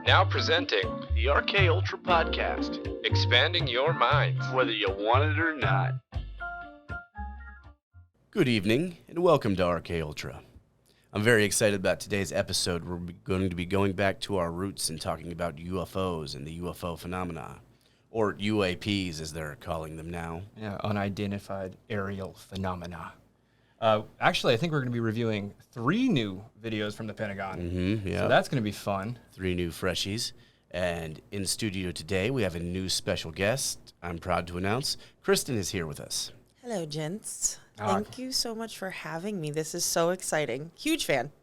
Now presenting the RK Ultra Podcast, Expanding Your Minds. whether you want it or not. Good evening, and welcome to RK Ultra. I'm very excited about today's episode. We're going to be going back to our roots and talking about UFOs and the UFO phenomena, or U.A.Ps as they're calling them now. Yeah, unidentified aerial phenomena. Actually, I think we're going to be reviewing 3 new videos from the Pentagon. Yeah. So that's going to be fun. 3 new freshies. And in studio today, we have a new special guest. I'm proud to announce Kristin is here with us. Hello, gents. Ah. Thank you so much for having me. This is so exciting. Huge fan.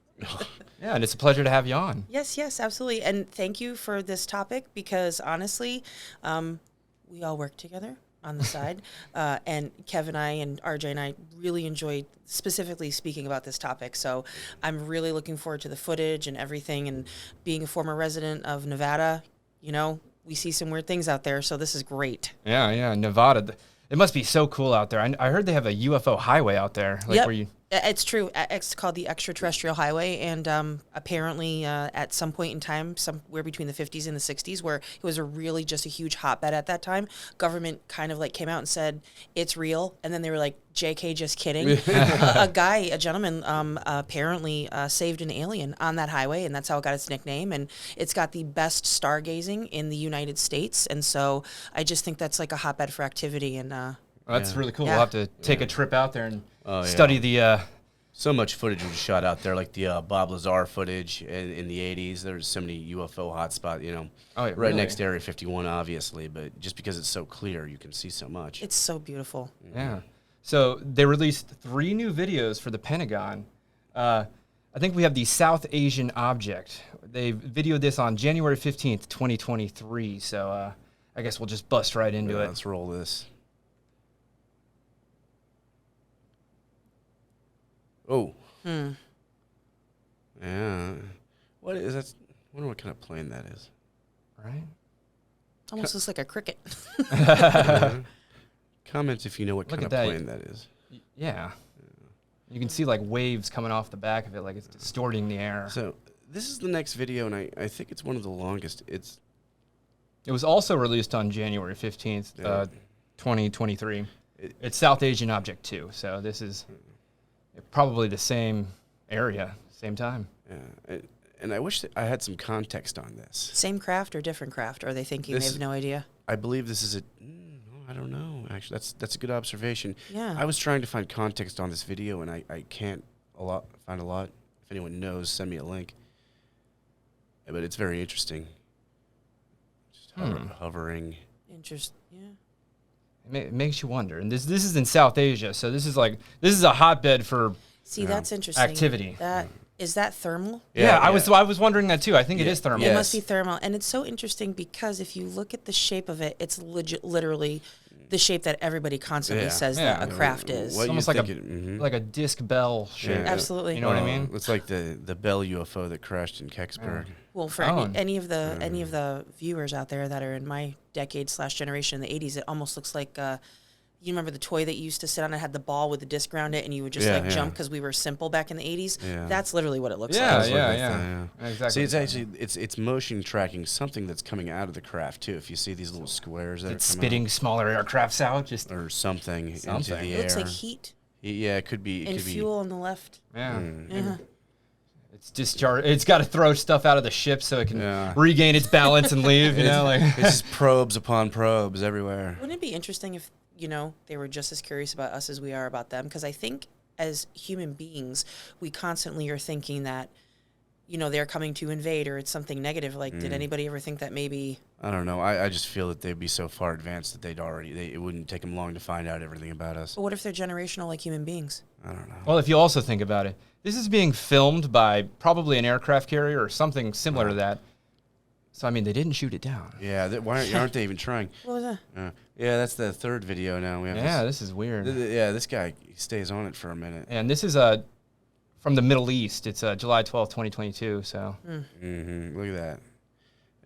Yeah, and it's a pleasure to have you on. Yes, absolutely. And thank you for this topic because honestly, we all work together on the side. And Kev and I and RJ and I really enjoyed specifically speaking about this topic. So I'm really looking forward to the footage and everything. And being a former resident of Nevada, you know, we see some weird things out there. So this is great. Yeah, Nevada. It must be so cool out there. I heard they have a UFO highway out there. Yep. Where you... It's true. It's called the extraterrestrial highway, and apparently at some point in time, somewhere between the 50s and the 60s, where it was really just a huge hotbed at that time, government kind of like came out and said, it's real, and then they were like, JK, just kidding. A gentleman apparently saved an alien on that highway, and that's how it got its nickname, and it's got the best stargazing in the United States, and so I just think that's like a hotbed for activity, and That's really cool. Yeah. We'll have to take a trip out there and study the... So much footage was shot out there, like the Bob Lazar footage in the 80s. There's so many UFO hotspots, you know, right really? next to Area 51, obviously. But just because it's so clear, you can see so much. it's so beautiful. Yeah. So they released 3 new videos for the Pentagon. I think we have the South Asian object. They videoed this on January 15th, 2023. So I guess we'll just bust right into it. Let's roll this. Oh. Yeah. What is that? I wonder what kind of plane that is. Right? Almost looks like a cricket. Comment if you know what Look kind at of that. plane that is. Yeah. You can see like waves coming off the back of it, like it's distorting the air. So this is the next video, and I think it's one of the longest. It was also released on January 15th, Yeah. 2023. It's South Asian Object 2, so this is probably the same area, same time. Yeah. And I wish that I had some context on this. Same craft or different craft? Or are they thinking they have no idea? I believe this is I don't know. Actually, that's a good observation. Yeah. I was trying to find context on this video, and I can't find a lot. If anyone knows, send me a link. Yeah, but it's very interesting. Just hovering. Yeah. It makes you wonder. And this is in South Asia, so this is a hotbed for See, that's interesting. activity. Is that thermal? Yeah, I was wondering that too. I think it is thermal. It must be thermal. And it's so interesting because if you look at the shape of it, it's literally the shape that everybody constantly says that a craft is. What It's almost like a disc bell shape. Yeah. Absolutely. You know what I mean? It's like the Bell UFO that crashed in Kecksburg. Well, for any of the viewers out there that are in my decade/generation in the 80s, it almost looks like you remember the toy that you used to sit on? It had the ball with the disc around it, and you would just jump because we were simple back in the 80s. Yeah. That's literally what it looks Yeah, like. yeah. Exactly. See, it's actually it's motion tracking something that's coming out of the craft too. If you see these little squares that It's are spitting smaller aircrafts out, just or something into the It air. looks like heat Yeah, it could be. and fuel on the left. yeah. Yeah. It's discharge. It's got to throw stuff out of the ship so it can Yeah. regain its balance and leave. You know, like It's just probes upon probes everywhere. Wouldn't it be interesting if, they were just as curious about us as we are about them? Because I think as human beings, we constantly are thinking that, they're coming to invade or it's something negative. Like, did anybody ever think that maybe... I don't know. I just feel that they'd be so far advanced that it wouldn't take them long to find out everything about us. But what if they're generational like human beings? I don't know. Well, if you also think about it, this is being filmed by probably an aircraft carrier or something similar to that. So, I mean, they didn't shoot it down. Yeah, why aren't they even trying? What was that? Yeah, that's the 3rd video now. We have This is weird. this guy stays on it for a minute. And this is from the Middle East. It's July 12th, 2022. So, Look at that.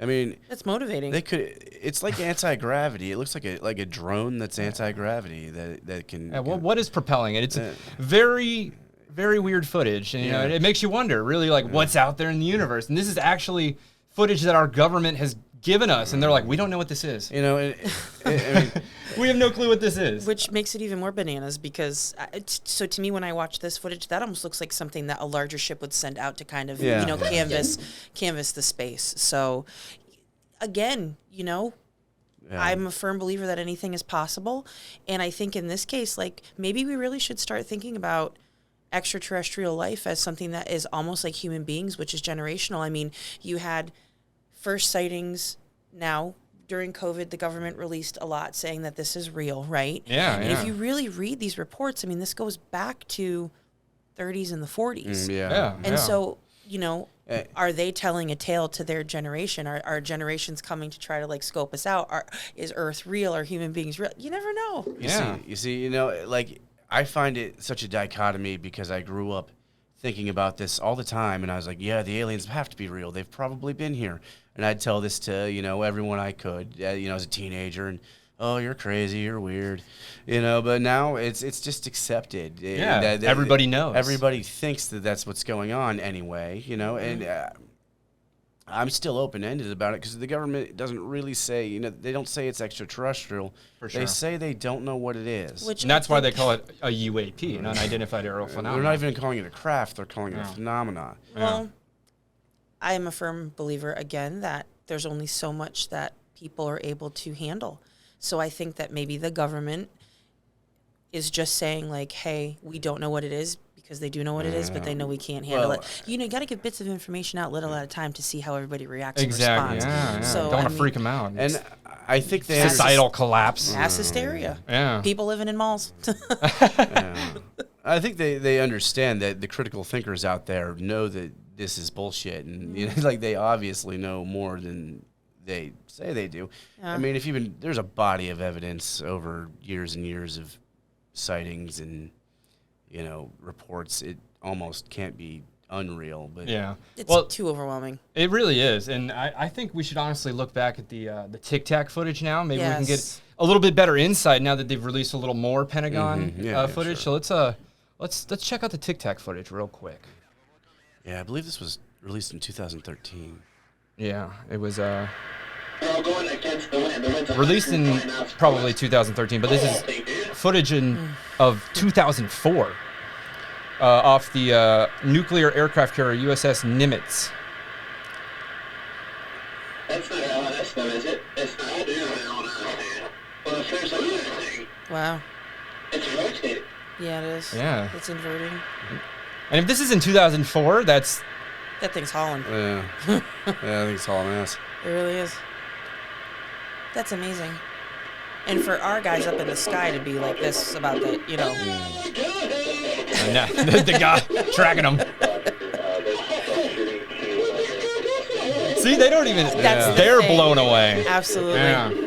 I mean, That's motivating. It's like anti-gravity. It looks like a drone that's anti-gravity that can. yeah, what is propelling it? It's very, very weird footage, and it makes you wonder, really, like what's out there in the universe. And this is actually footage that our government has given us, and they're like, we don't know what this is. You know, I mean, We have no clue what this is. Which makes it even more bananas because, so to me, when I watch this footage, that almost looks like something that a larger ship would send out to kind of, Yeah. canvas the space. So, again, yeah. I'm a firm believer that anything is possible. And I think in this case, like, maybe we really should start thinking about extraterrestrial life as something that is almost like human beings, which is generational. I mean, you had first sightings now. During COVID, the government released a lot saying that this is real, right? Yeah, And yeah. if you really read these reports, I mean, this goes back to 30s and the 40s. Yeah. And so, Eh. are they telling a tale to their generation? Are generations coming to try to like scope us out? Is Earth real? Are human beings real? You never know. You see, like I find it such a dichotomy because I grew up thinking about this all the time, and I was like, yeah, the aliens have to be real. They've probably been here. And I'd tell this to, everyone I could, as a teenager, and, oh, you're crazy, you're weird, but now it's just accepted. Yeah, that everybody knows. Everybody thinks that that's what's going on anyway, and I'm still open-ended about it because the government doesn't really say, they don't say it's extraterrestrial. For sure. They say they don't know what it is. Which And that's why they call it a U.A.P, an unidentified aerial They're phenomenon. not even calling it a craft, they're calling it a phenomenon. Well, I am a firm believer, again, that there's only so much that people are able to handle. So I think that maybe the government is just saying, like, hey, we don't know what it is because they do know what it is, but they know we can't handle Well, it. You got to give bits of information out little at a time to see how everybody reacts Exactly. and responds. Yeah. So, Don't want I to mean, freak them out. And I think they Societal collapse. Mass hysteria. Yeah. People living in malls. I think they understand that the critical thinkers out there know that this is bullshit, and like they obviously know more than they say they do. Yeah. I mean, there's a body of evidence over years and years of sightings and reports. It almost can't be unreal, but Yeah. It's too overwhelming. It really is, and I think we should honestly look back at the Tic Tac footage now. Maybe we can get Yes. a little bit better insight now that they've released a little more Pentagon footage. sure. So let's check out the Tic Tac footage real quick. yeah, I believe this was released in 2013. Yeah, it was released in probably 2013, but this is footage of 2004 off the nuclear aircraft carrier USS Nimitz. That's not LNS though, is it? It's not LNS. Well, if there's another thing, Wow. it's rotated. Yeah, it is. Yeah. It's inverting. And if this is in 2004, that's That thing's hauling. Yeah, I think it's all a mess. It really is. That's amazing. And for our guys up in the sky to be like this about the, the guy tracking them. See, they don't even. That's the They're thing. blown away. Absolutely. Yeah. No,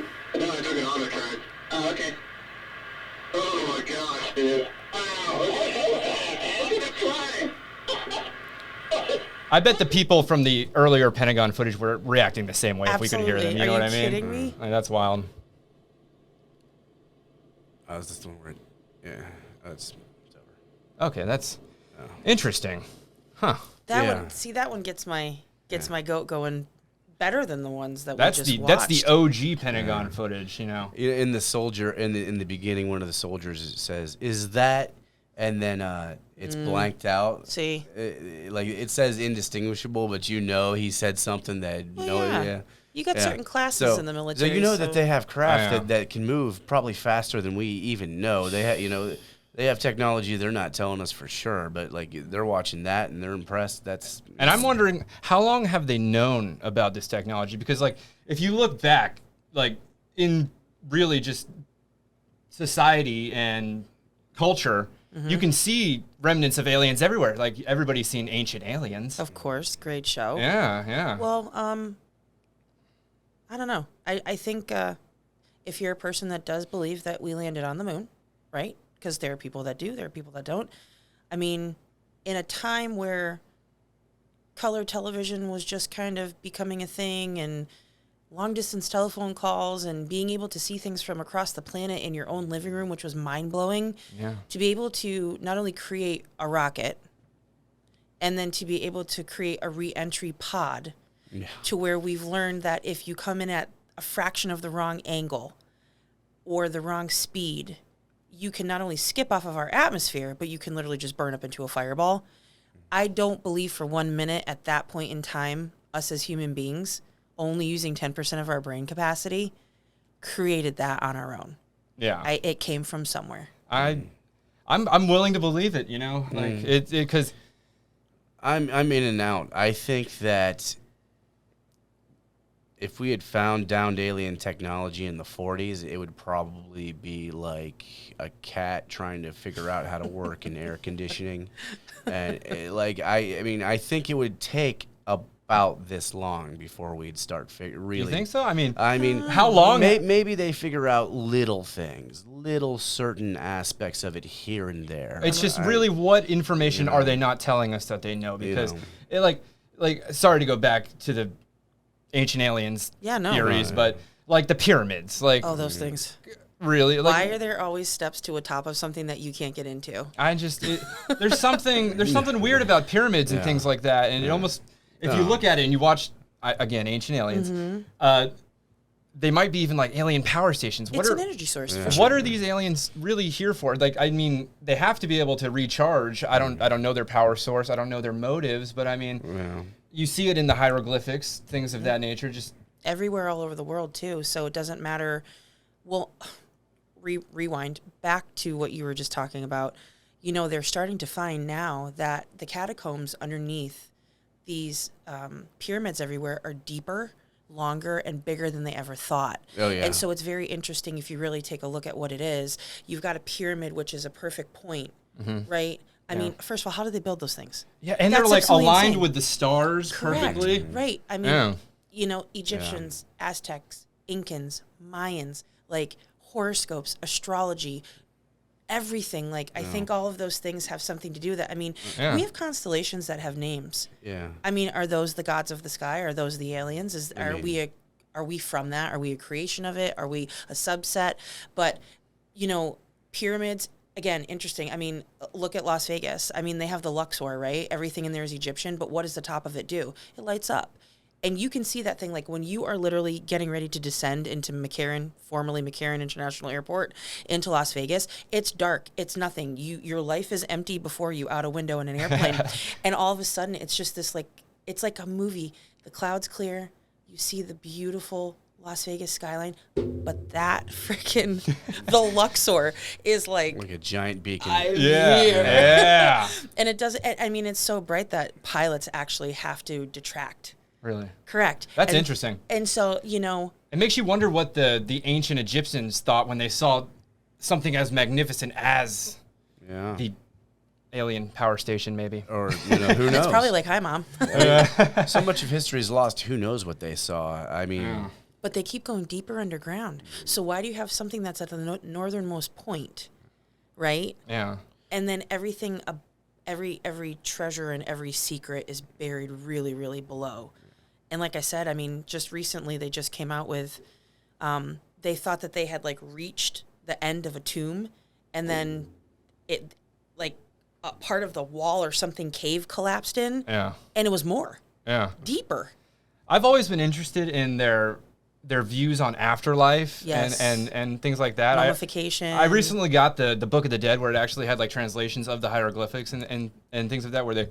I took an auto track. Oh, okay. Oh my gosh, dude. I bet the people from the earlier Pentagon footage were reacting the same way if we could hear them. Absolutely. You know Are what I you mean? kidding me? Like, that's wild. Is this the one where it's over. Okay, that's interesting. Huh. That Yeah. one, see, that one gets my goat going better than the ones that That's we just the watched. that's the OG Pentagon footage. In the soldier in the beginning, one of the soldiers says, "Is that?" And then it's blanked out. See? Like it says indistinguishable, but he said something that yeah. You got certain classes in the military. So you know that they have craft Yeah. that can move probably faster than we even know. They they have technology they're not telling us for sure, but like they're watching that and they're impressed. And I'm wondering, how long have they known about this technology? Because like if you look back, like in really just society and culture, you can see remnants of aliens everywhere. Like everybody's seen Ancient Aliens. Of course, great show. Yeah. Well, I don't know. I think if you're a person that does believe that we landed on the moon, right? Because there are people that do, there are people that don't. I mean, in a time where color television was just kind of becoming a thing and long-distance telephone calls and being able to see things from across the planet in your own living room, which was mind-blowing, to be able to not only create a rocket and then to be able to create a re-entry pod to where we've learned that if you come in at a fraction of the wrong angle or the wrong speed, you can not only skip off of our atmosphere, but you can literally just burn up into a fireball. I don't believe for 1 minute at that point in time, us as human beings, only using 10% of our brain capacity, created that on our own. Yeah. It came from somewhere. I'm willing to believe it, like it because I'm in and out. I think that if we had found downed alien technology in the 40s, it would probably be like a cat trying to figure out how to work in air conditioning. And I think it would take about this long before we'd start really. You think so? I mean, how long? Maybe they figure out little things, little certain aspects of it here and there. It's just really what information are they not telling us that they know? Because it like sorry to go back to the ancient aliens theories, but like the pyramids, like those things. Really, like, why are there always steps to a top of something that you can't get into? There's something weird about pyramids and things like that, and it almost, if you look at it and you watch again ancient aliens, they might be even like alien power stations. It's an energy source. For sure. What are these aliens really here for? Like, I mean, they have to be able to recharge. I don't know their power source. I don't know their motives, but I mean, you see it in the hieroglyphics, things of that nature, just everywhere, all over the world too. So it doesn't matter. Well, rewind back to what you were just talking about. They're starting to find now that the catacombs underneath these pyramids everywhere are deeper, longer, and bigger than they ever thought. Oh, yeah. And so it's very interesting if you really take a look at what it is. You've got a pyramid, which is a perfect point, right? I mean, first of all, how do they build those things? Yeah, and they're like aligned with the stars perfectly. Right. I mean, Egyptians, Aztecs, Incans, Mayans, like horoscopes, astrology, everything. Like, I think all of those things have something to do with that. I mean, we have constellations that have names. Yeah. I mean, are those the gods of the sky? Are those the aliens? Are we from that? Are we a creation of it? Are we a subset? But, pyramids, again, interesting. I mean, look at Las Vegas. I mean, they have the Luxor, right? Everything in there is Egyptian, but what does the top of it do? It lights up. And you can see that thing, like when you are literally getting ready to descend into McCarran, formerly McCarran International Airport, into Las Vegas, it's dark. It's nothing. Your life is empty before you out a window in an airplane. And all of a sudden, it's just this, like, it's like a movie. The clouds clear. You see the beautiful Las Vegas skyline. But that freaking, the Luxor is like a giant beacon. Yeah. And it doesn't, I mean, it's so bright that pilots actually have to detract. Really? Correct. That's interesting. And so, it makes you wonder what the ancient Egyptians thought when they saw something as magnificent as the alien power station, maybe. Or, who knows? It's probably like, hi, Mom. So much of history is lost. Who knows what they saw? I mean... But they keep going deeper underground. So why do you have something that's at the northernmost point, right? Yeah. And then everything, every treasure and every secret is buried really, really below. And like I said, I mean, just recently they just came out with, they thought that they had like reached the end of a tomb, and then it, like, a part of the wall or something cave collapsed in. Yeah. And it was more. Yeah. Deeper. I've always been interested in their views on afterlife and things like that. Mummification. I recently got the Book of the Dead, where it actually had like translations of the hieroglyphics and things of that, where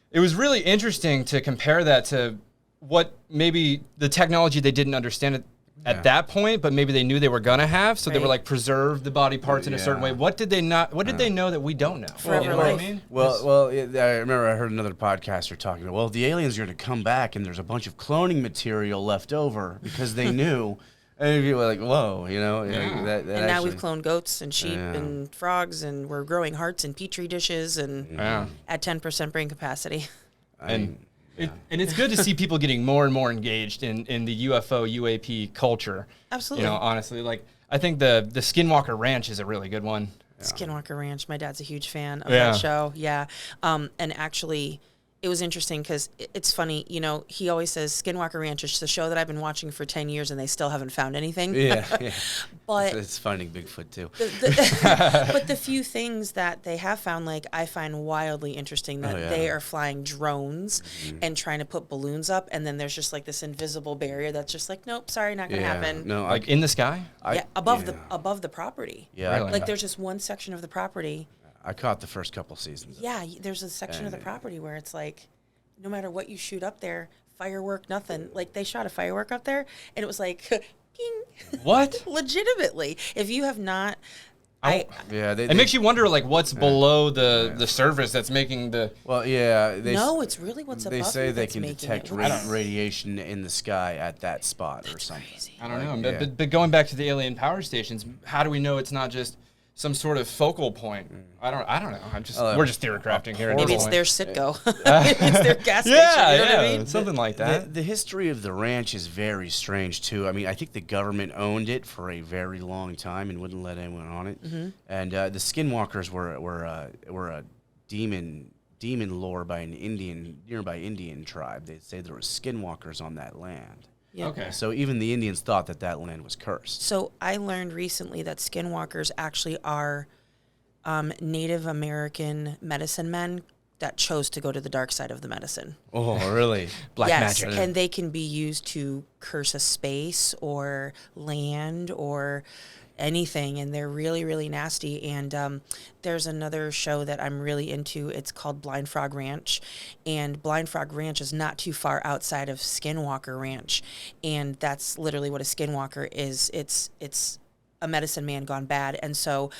it was really interesting to compare that to what maybe the technology they didn't understand at that point, but maybe they knew they were gonna have, so they were like preserve the body parts in a certain way. What did they not? What did they know that we don't know? Forever What I life. mean? Well, I remember I heard another podcaster talking. Well, the aliens are going to come back, and there's a bunch of cloning material left over because they knew. And you were like, whoa, that and now we've cloned goats and sheep and frogs, and we're growing hearts in petri dishes and at 10% brain capacity. And it's good to see people getting more and more engaged in the UFO, U.A.P. culture. Absolutely. Honestly, like, I think the Skinwalker Ranch is a really good one. Skinwalker Ranch. My dad's a huge fan of that show. Yeah. And actually, it was interesting because it's funny, you know, he always says Skinwalker Ranch is the show that I've been watching for 10 years and they still haven't found anything. Yeah. But it's finding Bigfoot too. but the few things that they have found, like, I find wildly interesting that they are flying drones and trying to put balloons up, and then there's just like this invisible barrier that's just like, nope, sorry, not gonna happen. No, Like in the sky? Above the property. Yeah, Really? Like there's just one section of the property. I caught the first couple seasons. Yeah, there's a section of the property where it's like, no matter what you shoot up there, firework, nothing. Like they shot a firework up there, and it was like, ping. What? Legitimately, if you have not, It makes you wonder, like, what's below the surface that's making the... Well, yeah. No, it's really what's above. They say you they that's can making detect it look- radiation in the sky at that spot or something. Crazy. I don't know. Yeah. But going back to the alien power stations, how do we know it's not just some sort of focal point? I don't know. We're just theory crafting here. Maybe it's their Citgo. Maybe it's their gas station. You know what I mean? Something like that. The history of the ranch is very strange too. I mean, I think the government owned it for a very long time and wouldn't let anyone on it. And the Skinwalkers were a demon lore by an nearby Indian tribe. They say there were Skinwalkers on that land. Yeah. Okay. So even the Indians thought that land was cursed. So I learned recently that skinwalkers actually are Native American medicine men that chose to go to the dark side of the medicine. Oh, really? Black yes, magic. and they can be used to curse a space or land or anything, and they're really, really nasty. And there's another show that I'm really into. It's called Blind Frog Ranch, and Blind Frog Ranch is not too far outside of Skinwalker Ranch, and that's literally what a skinwalker is. It's a medicine man gone bad. And so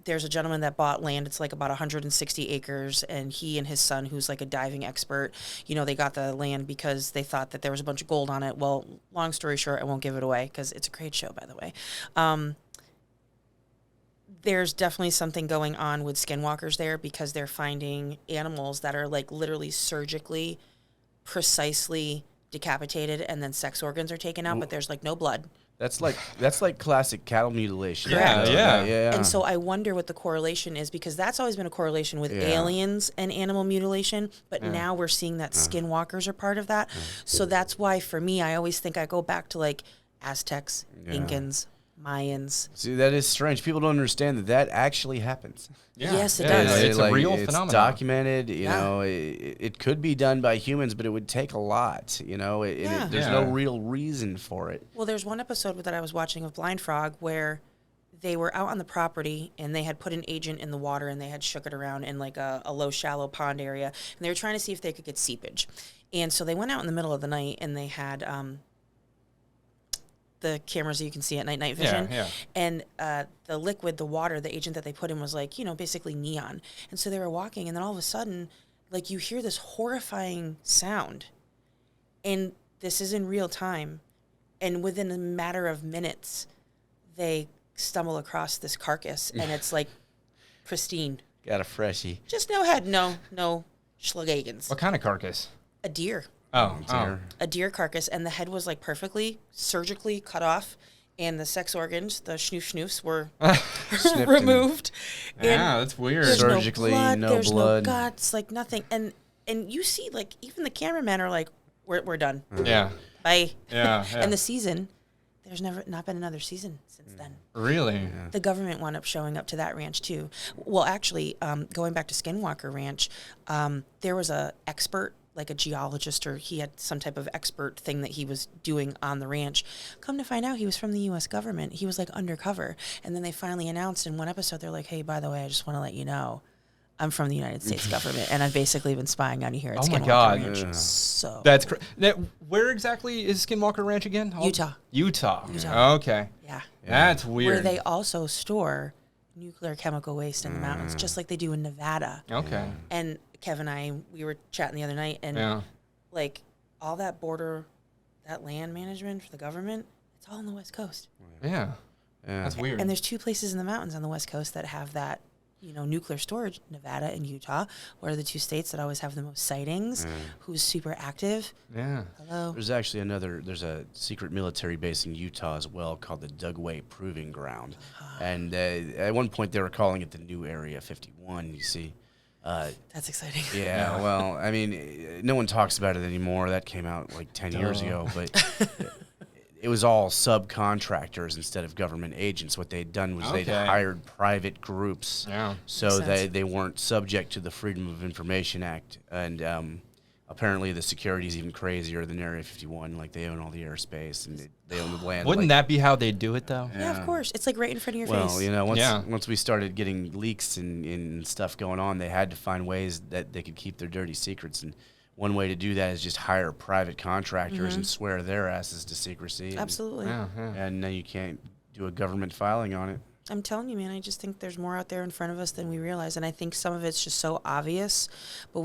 there's a gentleman that bought land. It's like about 160 acres, and he and his son, who's like a diving expert, you know, they got the land because they thought that there was a bunch of gold on it. Well, long story short, I won't give it away because it's a great show, by the way. There's definitely something going on with skinwalkers there because they're finding animals that are like literally surgically, precisely decapitated, and then sex organs are taken out, but there's like no blood. That's like classic cattle mutilation. Correct. Yeah. And so I wonder what the correlation is, because that's always been a correlation with aliens and animal mutilation, but now we're seeing that skinwalkers are part of that. So that's why, for me, I always think I go back to like Aztecs, Incans, Mayans. See, that is strange. People don't understand that actually happens. Yeah. Yes, it Yeah, does. It's a real it's phenomenon. documented. You know, it could be done by humans, but it would take a lot. You know, there's no real reason for it. Well, there's one episode that I was watching of Blind Frog where they were out on the property and they had put an agent in the water and they had shook it around in like a low, shallow pond area. And they were trying to see if they could get seepage. And so they went out in the middle of the night and they had the cameras that you can see at night vision. Yeah. And the liquid, the water, the agent that they put in was like, you know, basically neon. And so they were walking, and then all of a sudden, like, you hear this horrifying sound. And this is in real time. And within a matter of minutes, they stumble across this carcass, and it's like pristine. Got a freshie. Just no schlagagans. What kind of carcass? A deer. Oh. A deer carcass, and the head was like perfectly surgically cut off, and the sex organs, the schnoofs, were removed. Yeah, that's weird. There's Surgically, no there's blood. no guts, like nothing. And you see, like, even the cameramen are like, we're done. Yeah. Bye. Yeah. And the season, there's not been another season since then. Really? The government wound up showing up to that ranch too. Well, actually, going back to Skinwalker Ranch, there was a expert, like a geologist, or he had some type of expert thing that he was doing on the ranch. Come to find out, he was from the U.S. government. He was like undercover. And then they finally announced in one episode, they're like, hey, by the way, I just want to let you know, I'm from the United States government, and I've basically been spying on you here at Oh my Skinwalker God. Ranch. So That's where exactly is Skinwalker Ranch again? Utah. Okay. Yeah. That's weird. Where they also store nuclear chemical waste in the mountains, just like they do in Nevada. Okay. And Kevin and I, we were chatting the other night, and like all that border, that land management for the government, it's all on the West Coast. Yeah. That's weird. And there's two places in the mountains on the West Coast that have that, you know, nuclear storage, Nevada and Utah. What are the two states that always have the most sightings? Who's super active? Yeah. Hello. There's actually there's a secret military base in Utah as well called the Dugway Proving Ground. And at one point they were calling it the New Area 51, you see. That's exciting. Yeah, well, I mean, no one talks about it anymore. That came out like 10 years ago, but it was all subcontractors instead of government agents. What they'd done was they'd hired private groups so they weren't subject to the Freedom of Information Act. And apparently the security is even crazier than Area 51. Like, they own all the airspace and they own the land. Wouldn't that be how they do it, though? Yeah, of course. It's like right in front of your face. Well, you know, once we started getting leaks and stuff going on, they had to find ways that they could keep their dirty secrets. And one way to do that is just hire private contractors and swear their asses to secrecy. Absolutely. And then you can't do a government filing on it. I'm telling you, man, I just think there's more out there in front of us than we realize. And I think some of it's just so obvious, but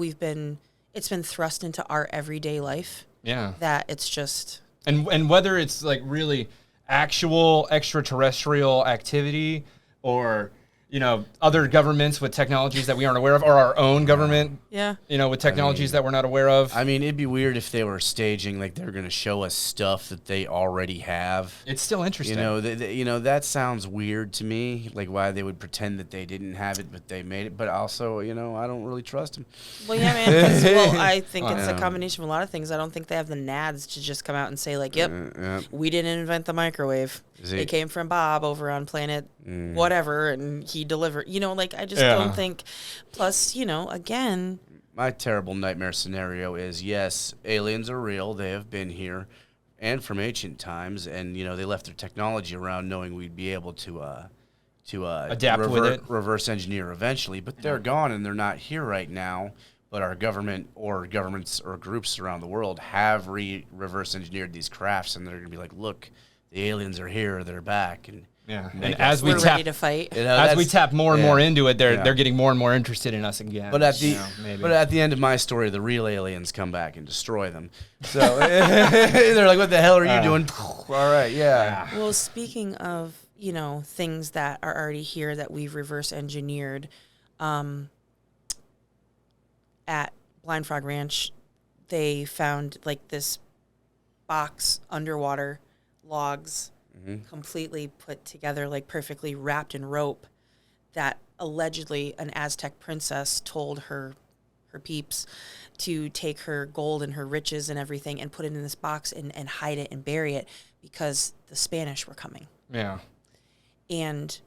it's been thrust into our everyday life. Yeah. That it's just... And whether it's like really actual extraterrestrial activity or, you know, other governments with technologies that we aren't aware of, or our own government, you know, with technologies that we're not aware of. I mean, it'd be weird if they were staging, like they're going to show us stuff that they already have. It's still interesting. You know, that sounds weird to me, like why they would pretend that they didn't have it, but they made it. But also, you know, I don't really trust them. Well, yeah, man. 'Cause, well, I think it's a combination of a lot of things. I don't think they have the nads to just come out and say, like, yep, we didn't invent the microwave. It came from Bob over on planet whatever, and he delivered. You know, like, I just don't think. Plus, you know, again, my terrible nightmare scenario is, yes, aliens are real. They have been here, and from ancient times, and you know they left their technology around, knowing we'd be able to adapt with it, reverse engineer eventually. But they're gone, and they're not here right now. But our government or governments or groups around the world have reverse engineered these crafts, and they're gonna be like, look, the aliens are here. They're back, and and as we we're ready to fight. You know, as we tap more and more into it, they're getting more and more interested in us again. But at the end of my story, the real aliens come back and destroy them. So they're like, "What the hell are you doing?" All right, Well, speaking of, you know, things that are already here that we've reverse engineered, at Blind Frog Ranch, they found like this box underwater, logs. Completely put together, like perfectly wrapped in rope, that allegedly an Aztec princess told her peeps to take her gold and her riches and everything and put it in this box and hide it and bury it because the Spanish were coming. Yeah. And,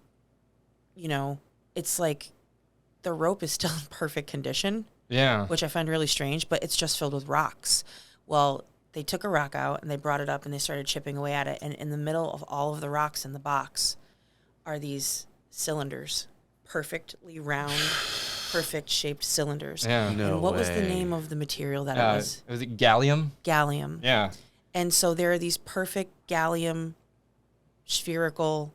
you know, it's like the rope is still in perfect condition. Yeah. Which I find really strange, but it's just filled with rocks. Well, they took a rock out and they brought it up and they started chipping away at it. And in the middle of all of the rocks in the box are these cylinders, perfectly round, perfect shaped cylinders. Yeah. And what was the name of the material that it was? Was it gallium? Gallium. Yeah. And so there are these perfect gallium spherical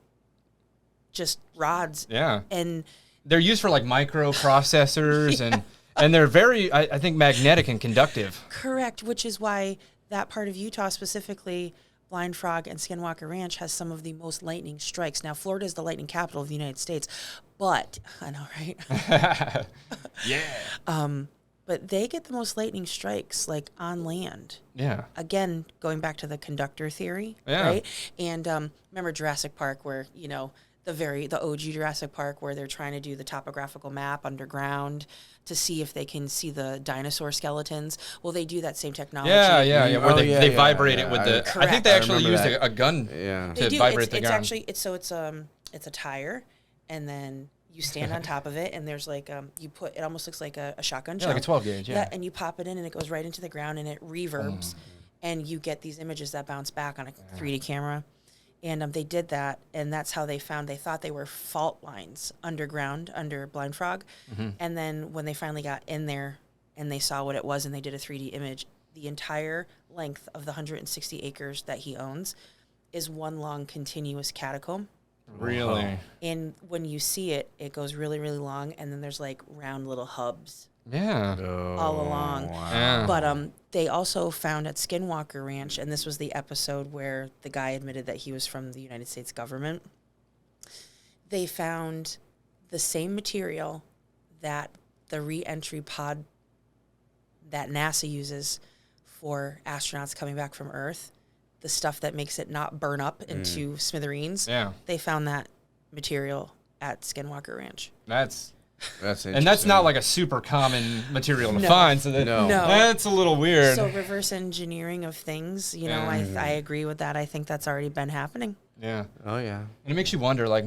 just rods. Yeah. And they're used for like microprocessors and they're very, I think, magnetic and conductive. Correct, which is why that part of Utah specifically, Blind Frog and Skinwalker Ranch, has some of the most lightning strikes. Now, Florida is the lightning capital of the United States, but, I know, right? Yeah. But they get the most lightning strikes, like, on land. Yeah. Again, going back to the conductor theory, right? And remember Jurassic Park where, you know, the OG Jurassic Park where they're trying to do the topographical map underground to see if they can see the dinosaur skeletons. Well, they do that same technology. Yeah. Where they vibrate it with the. Correct. I think they actually used that. a gun They to do. vibrate the It's gun. actually it's a tire, and then you stand on top of it, and there's like you put it almost looks like a shotgun shell. Like a 12 gauge. Yeah. And you pop it in, and it goes right into the ground, and it reverbs, and you get these images that bounce back on a 3D camera. And they did that, and that's how they thought they were fault lines underground under Blind Frog. And then when they finally got in there and they saw what it was and they did a 3D image, the entire length of the 160 acres that he owns is one long continuous catacomb. Really? And when you see it, it goes really, really long, and then there's like round little hubs Yeah. all along. Yeah. But they also found at Skinwalker Ranch, and this was the episode where the guy admitted that he was from the United States government, they found the same material that the re-entry pod that NASA uses for astronauts coming back from Earth, the stuff that makes it not burn up into smithereens. Yeah. They found that material at Skinwalker Ranch. That's That's And that's not like a super common material to find, so No. that's a little weird. So reverse engineering of things, you know, I agree with that. I think that's already been happening. Yeah. Oh yeah. And it makes you wonder, like,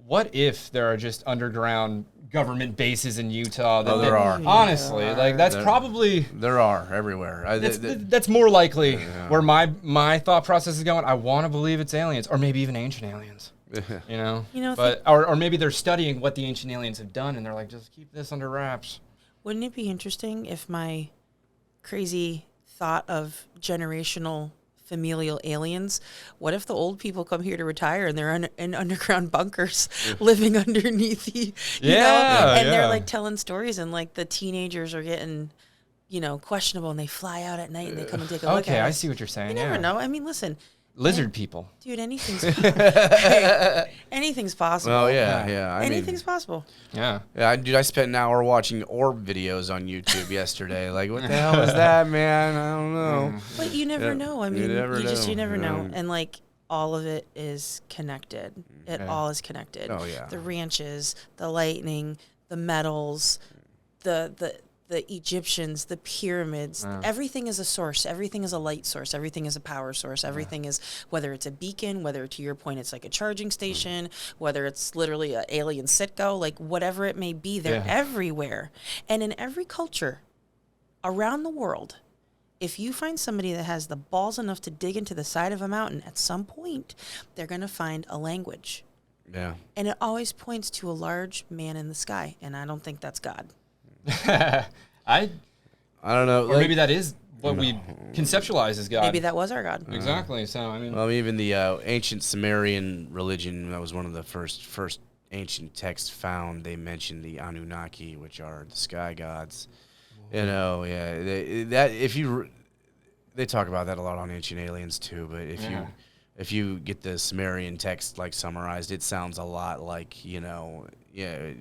what if there are just underground government bases in Utah? That there are. Honestly, like, that's probably... There are everywhere. That's more likely where my thought process is going. I want to believe it's aliens, or maybe even ancient aliens. You know, but or maybe they're studying what the ancient aliens have done, and they're like, just keep this under wraps. Wouldn't it be interesting if my crazy thought of generational familial aliens, what if the old people come here to retire and they're in underground bunkers living underneath the, you know, and they're like telling stories, and like the teenagers are getting, you know, questionable, and they fly out at night and they come and take a look at it. Okay, I see what you're saying. You never know. I mean, listen. Lizard people. Dude, anything's anything's possible. Oh yeah. Anything's possible. Yeah. Yeah, dude, I spent an hour watching orb videos on YouTube yesterday. Like, what the hell is that, man? I don't know. But you never know. I mean, you never know. Yeah. And like all of it is connected. It all is connected. Oh yeah. The ranches, the lightning, the metals, the Egyptians, the pyramids, everything is a source. Everything is a light source. Everything is a power source. Everything is, whether it's a beacon, whether to your point it's like a charging station, whether it's literally an alien Citgo, like whatever it may be, they're everywhere. And in every culture around the world, if you find somebody that has the balls enough to dig into the side of a mountain, at some point, they're going to find a language. Yeah. And it always points to a large man in the sky. And I don't think that's God. I don't know. Or maybe that is what we conceptualize as God. Maybe that was our God. Exactly. So I mean, Well, even the ancient Sumerian religion, that was one of the first ancient texts found. They mentioned the Anunnaki, which are the sky gods. You know, they talk about that a lot on Ancient Aliens too. But if you get the Sumerian text like summarized, it sounds a lot like, you know, the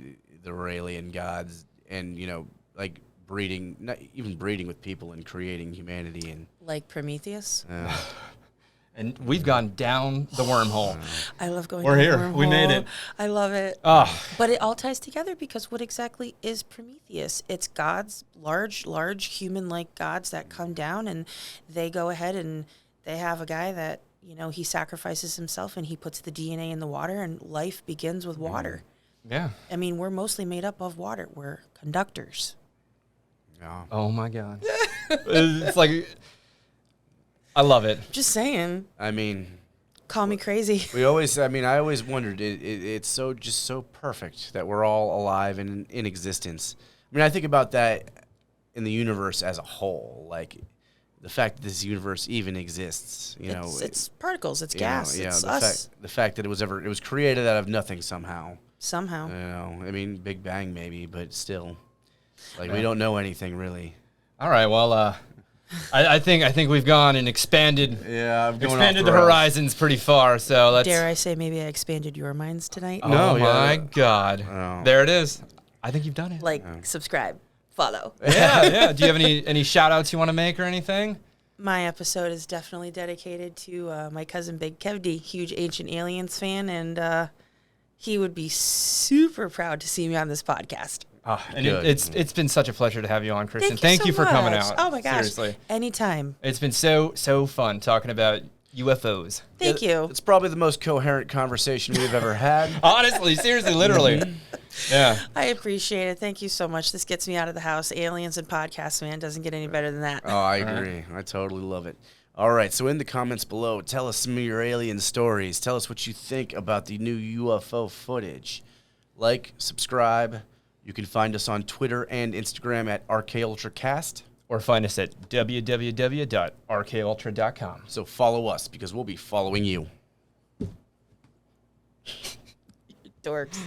Aurelian gods, and you know, like breeding, not even breeding with people and creating humanity, and Like Prometheus. and we've gone down the wormhole. I love going. We're down here. the We made wormhole. it. I love it. Oh, But it all ties together, because what exactly is Prometheus? It's gods, large human-like gods that come down, and they go ahead and they have a guy that, you know, he sacrifices himself and he puts the DNA in the water, and life begins with water. yeah. I mean, we're mostly made up of water. We're conductors. yeah. Oh my God. It's like, I love it. Just saying. I mean, Call me crazy. I always wondered, it's so perfect that we're all alive and in existence. I mean, I think about that in the universe as a whole, like the fact that this universe even exists. You know, It's particles. It's you gas. know, It's the us. fact that it was created out of nothing somehow. Somehow. You know, I mean, Big Bang maybe, but still, like we don't know anything really. All right. Well, I think we've gone and expanded. Yeah, I've Expanded the horizons pretty far. So let's. Dare I say, maybe I expanded your minds tonight? Oh No, my yeah. God. Oh. There it is. I think you've done it. Like, subscribe, follow. Yeah. Do you have any shout outs you want to make or anything? My episode is definitely dedicated to my cousin Big Kev D, huge Ancient Aliens fan, and he would be super proud to see me on this podcast. And Good. it's been such a pleasure to have you on, Kristin. Thank you so for coming much. out. Oh my gosh. Seriously. Anytime. It's been so fun talking about UFOs. Thank you. It's probably the most coherent conversation we've ever had. Honestly, seriously, literally. Yeah. I appreciate it. Thank you so much. This gets me out of the house. Aliens and podcasts, man. Doesn't get any better than that. Oh, I agree. I totally love it. All right, so in the comments below, tell us some of your alien stories. Tell us what you think about the new UFO footage. Like, subscribe. You can find us on Twitter and Instagram at RKUltraCast. Or find us at www.rkultra.com. So follow us, because we'll be following you. Dorks.